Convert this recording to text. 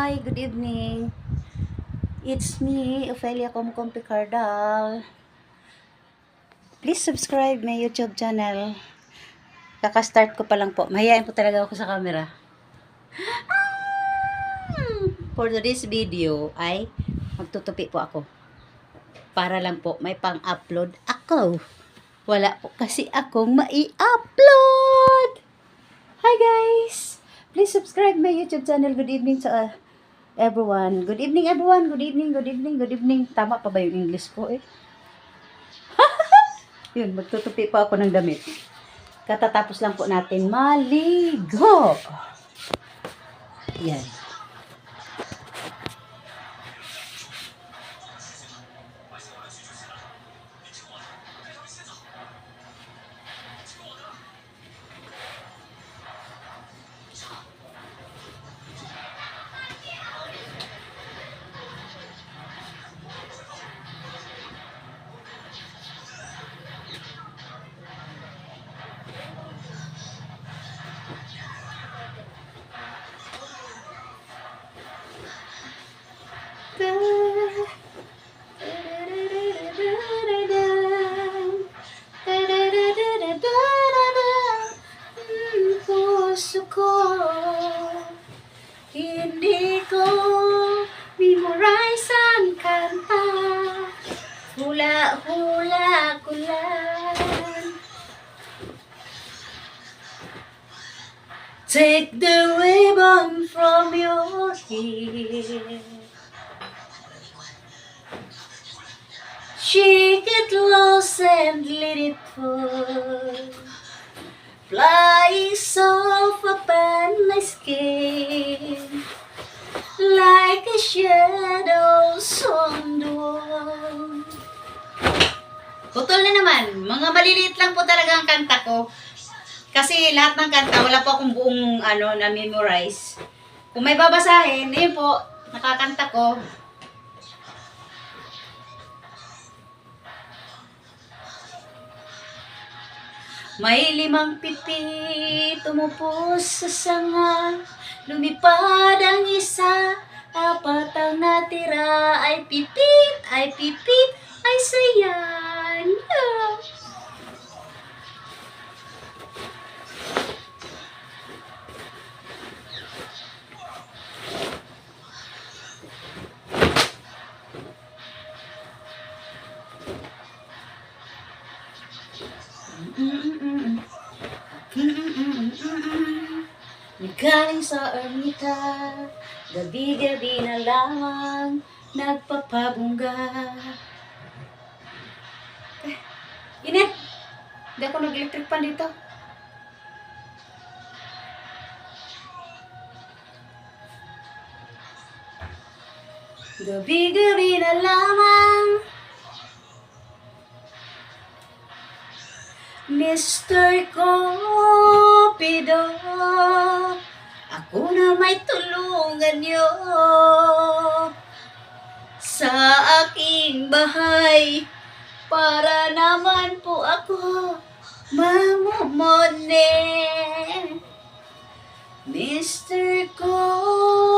Hi, good evening. It's me, Ophelia Comcom Picardal. Please subscribe my YouTube channel. Kaka-start ko pa lang po. Mahihain po talaga ako sa camera. For today's video ay magtutupi po ako. Para lang po may pang-upload ako. Wala po kasi akong mai-upload. Hi guys! Please subscribe my YouTube channel. Good evening to everyone. Good evening everyone. Good evening, good evening, good evening. Tama pa ba yung English ko eh? Yun, magtutupi pa ako ng damit. Katatapos lang po natin maligo. Yan. Puso ko, hindi ko memorize ang kanta. Hula-hula ko lang. Take the ribbon from your hair. Shake it loose and let it fall. Flying soft upon my skin, like a shadow on the wall. Putol na naman. Mga maliliit lang po talaga ang kanta ko. Kasi lahat ng kanta, wala po akong buong na-memorize. Kung may babasahin, yun po, nakakanta ko. May 5 pipi, tumupos sa sanga, lumipad ang isa, 4 ang natira, ay pipit, ay sayan. Galing sa ermita, gabi-gabi na lamang nagpapabungga. Init! Hindi ako nag-electric pan dito. Gabi-gabi na lamang Mr. Cupido, ako na may tulungan niyo sa aking bahay para naman po ako mamumone. Mr. Cupido,